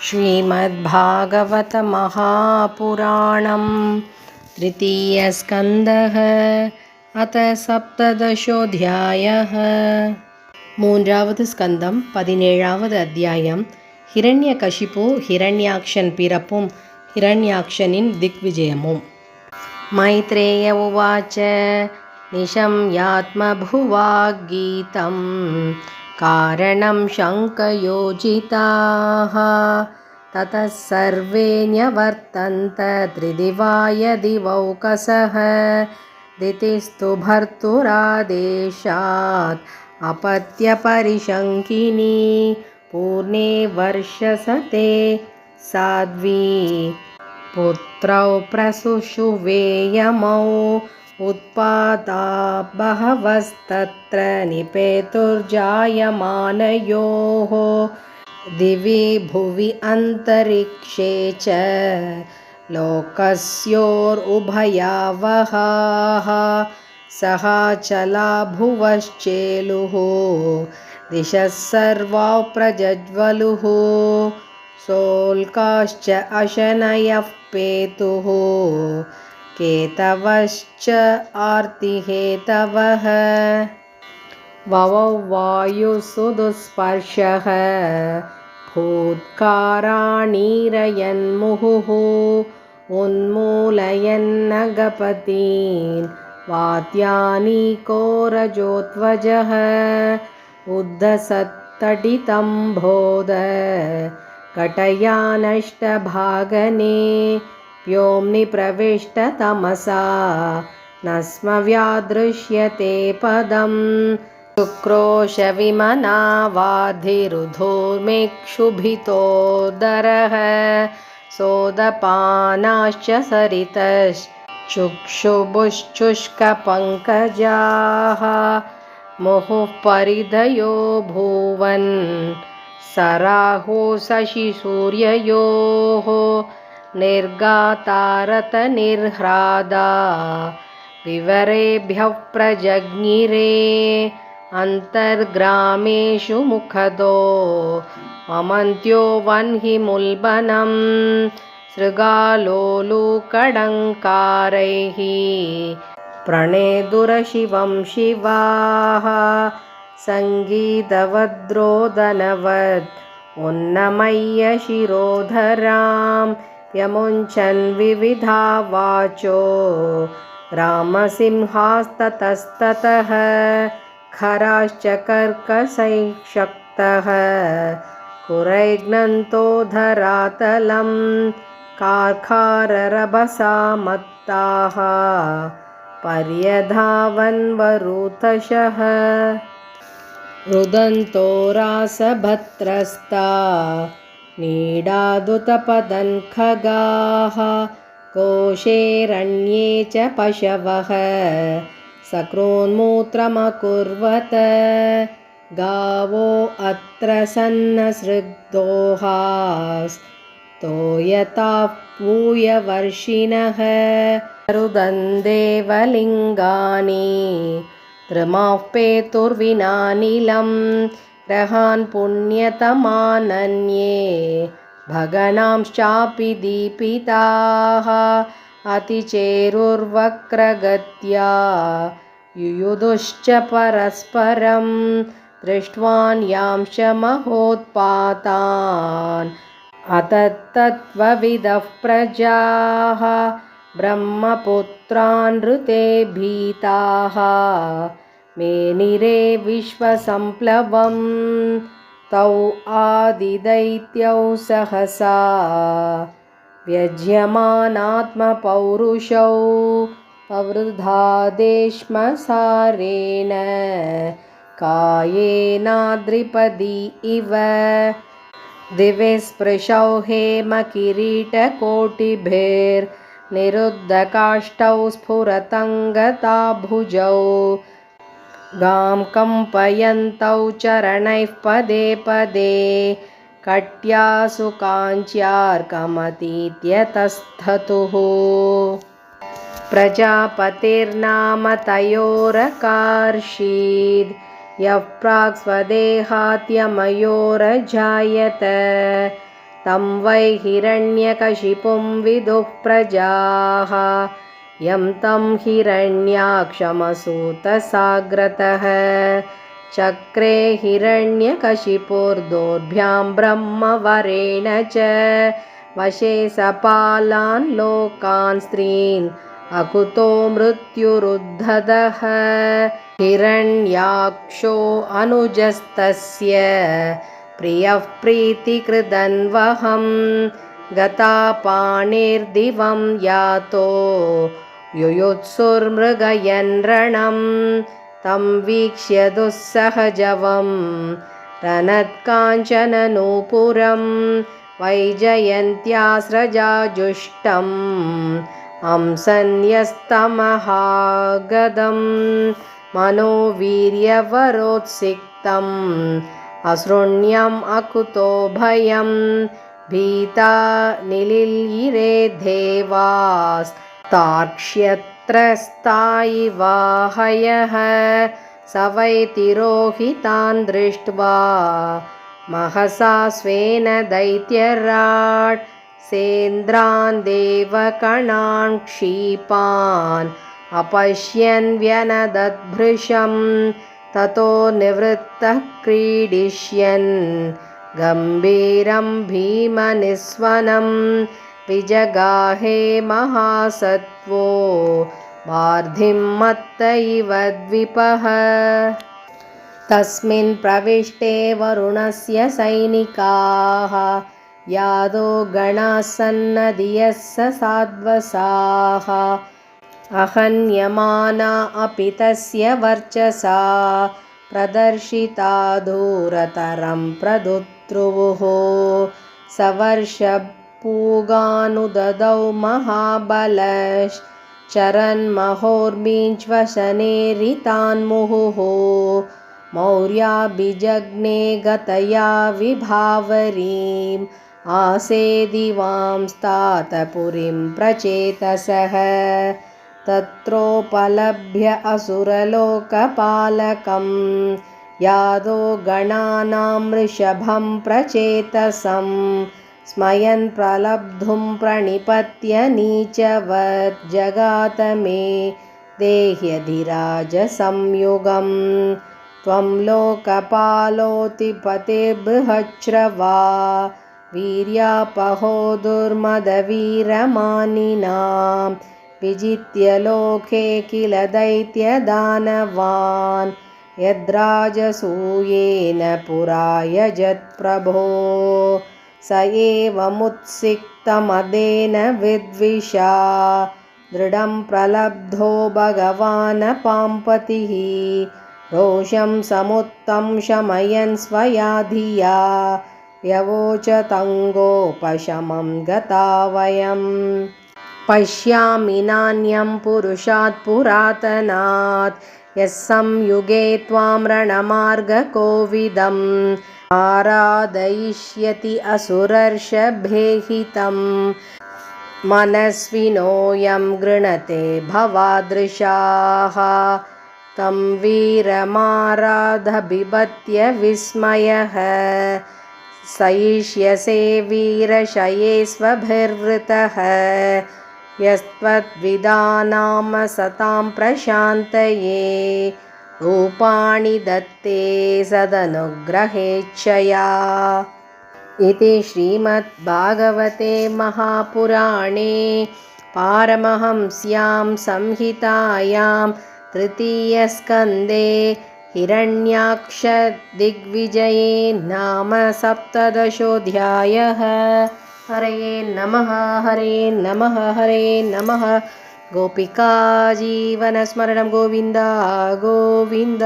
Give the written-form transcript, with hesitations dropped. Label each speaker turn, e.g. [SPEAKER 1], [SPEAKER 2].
[SPEAKER 1] श्रीमद्भागवत महापुराणं तृतीयस्कन्धः अथ सप्तदशोऽध्यायः। மூன்றாவது ஸ்கந்தம் 17வது அத்தியாயம். ஹிரண்யகசிபு ஹிரண்யாக்ஷன் பிறப்பும் ஹிரண்யாக்ஷனின் திக்விஜயமும். மைத்ரேய உவாச்ச நிஷம்யாத்மபுவாகீதம் காரணம் சங்கயோஜிதாः ततः सर्वे न्यवर्तन्त त्रिदिवाय दिवौकसः दितिस्तु भर्तुरादेशात् अपत्यपरिशङ्किनी पूर्णे वर्षसते साध्वी पुत्रौ प्रसूशुवेयमौ उत्पाता बहवस्तत्र निपेतुर्जायमानयोः दिवि भुवि अन्तरिक्षे च लोकस्योरुभयावहाः सहाचला भुवश्चेलुः दिशः सर्वा प्रज्वलुः सोल्काश्च अशनयः पेतुः केतवश्च आर्तिहेतवः ववौ वायुसुदुस्पर्शः भूत्काराणीरयन्मुहुः उन्मूलयन्नगपतीन् वात्यानीकोरजोत्वजः उद्धसत्तडितं बोध घटयानष्टभागने व्योम्नि प्रविष्टतमसा न स्म व्यादृश्यते पदं शुक्रोशविमनावाधिरुधोर्मेक्षुभितोदरः सोदपानाश्च सरितश्चुक्षुभुश्चुष्कपङ्कजाः मुहुः परिधयो भुवन् सराहो शशिसूर्ययोः निर्गातारतनिर्ह्रादा विवरेभ्यः प्रजज्ञिरे अन्तर्ग्रामेषु मुखदो ममन्त्यो वह्निमुल्बनं सृगालोलुकडङ्कारैः प्रणेदुरशिवं शिवाः सङ्गीतवद्रोदनवद् उन्नमय्य शिरोधरां यमुञ्चन् विविधा वाचो रामसिंहास्ततस्ततः खराश्च कर्कशैशक्तः कुरैघ्नन्तो धरातलं कार्काररभसा मत्ताः पर्यधावन्वरुतशः रुदन्तो रासभद्रस्ता नीडादुतपदन् खगाः कोशेरण्ये च पशवः सकृन्मूत्रमकुर्वत गावो अत्र सन्नसृग्दोहास्तोयताः पूयवर्षिणः रुदन्देवलिङ्गानि त्रिमाः पेतुर्विनानिलं ग्रहान् पुण्यतमानन्ये भगनांश्चापि दीपिताः अतिचेरुर्वक्रगत्या युयुधुश्च परस्परं दृष्ट्वान् यांश्च महोत्पातान् अतत्तत्त्वविदः प्रजाः ब्रह्मपुत्रान् ऋते भीताः मेनिरे विश्वसम्प्लवं तौ आदिदैत्यौ सहसा व्यज्यमानात्मपौरुषौ पवृधादेश्मसारेण कायेनाद्रिपदी इव दिवे स्पृशौ हेमकिरीटकोटिभिर्निरुद्धकाष्ठौ स्फुरतङ्गताभुजौ गां कम्पयन्तौ चरणैः पदे पदे कट्यासु काञ्च्यार्कमतीत्यतस्थतुः प्रजापतिर्नाम तयोरकार्षीद् यः प्राक् स्वदेहात्यमयोरजायत तं वै हिरण्यकशिपुं विदुः प्रजाः यं तं हिरण्याक्षमसूतसाग्रतः चक्रे हिरण्यकशिपुर्दोर्भ्यां ब्रह्मवरेण च वशे सपालान् लोकान् स्त्रीन् अकुतो मृत्युरुद्धतः हिरण्याक्षो अनुजस्तस्य प्रियः प्रीतिकृदन्वहं गतापाणिर्दिवं यातो युयुत्सुर्मृगयन् रणं तं वीक्ष्य दुःसहजवं रणत्काञ्चननूपुरं वैजयन्त्यास्रजाजुष्टम् अंसन्यस्तमहागदं मनोवीर्यवरोत्सिक्तम् असृण्यम् अकुतो भयं भीता निलिल्यिरे देवास्तार्क्ष्यत्रस्तायिवाहयः स वै तिरोहितान् दृष्ट्वा महसा स्वेन दैत्यराट् सेन्द्रान् देवकणान् क्षीपान् अपश्यन् व्यनदद्भृशं ततो निवृत्तः क्रीडिष्यन् गम्भीरं भीमनिस्वनं विजगाहे महासत्त्वो वार्धिं मत्त इव द्विपः तस्मिन् प्रविष्टे वरुणस्य सैनिकाः यादो गणाः सन्नदीयः साध्वसाः अहन्यमाना अपि तस्य वर्चसा प्रदर्शिता दूरतरं प्रदुत्रुवुः सवर्षपूगानुददौ महाबलश्चरन्महोर्मीञ्च्वशनेरितान्मुहुः मौर्याभिजज्ञे गतया विभावरीम् आसेदिवांस्तातपुरीं प्रचेतसः तत्रोपलभ्य असुरलोकपालकं यादो गणानां वृषभं प्रचेतसं स्मयन् प्रलब्धुं प्रणिपत्य नीचवत् जगात मे देह्यधिराजसंयुगं त्वं लोकपालोऽतिपतिर्बृहच्छ्रवा वीर्यापहो दुर्मदवीरमानिनां विजित्य लोके किल दैत्यदानवान् यद्राजसूयेन पुरा यजत्प्रभो स एवमुत्सिक्तमदेन विद्विषा दृढं प्रलब्धो भगवान् पाम्पतिः रोषं समुत्तं शमयन् स्वया धिया व्यवोचतङ्गोपशमं गता वयं पश्यामि नान्यं पुरुषात् पुरातनात् यः संयुगे त्वां रणमार्गकोविदम् आराधयिष्यति असुरर्षभेहितं मनस्विनोऽयं गृणते भवादृशाः तं वीरमाराध बिभत्य विस्मयः सयिष्यसे वीरशये स्वभिर्वृतः यस्त्वद्विदानाम सतां प्रशान्तये रूपाणि दत्ते सदनुग्रहेच्छया इति श्रीमद्भागवते महापुराणे पारमहंस्यां संहितायां तृतीयस्कन्धे हिरण्याक्षदिग्विजये नाम सप्तदशोऽध्यायः। हरे नमः हरे नमः हरे नमः। गोपिका जीवनस्मरणं गोविन्द गोविन्द।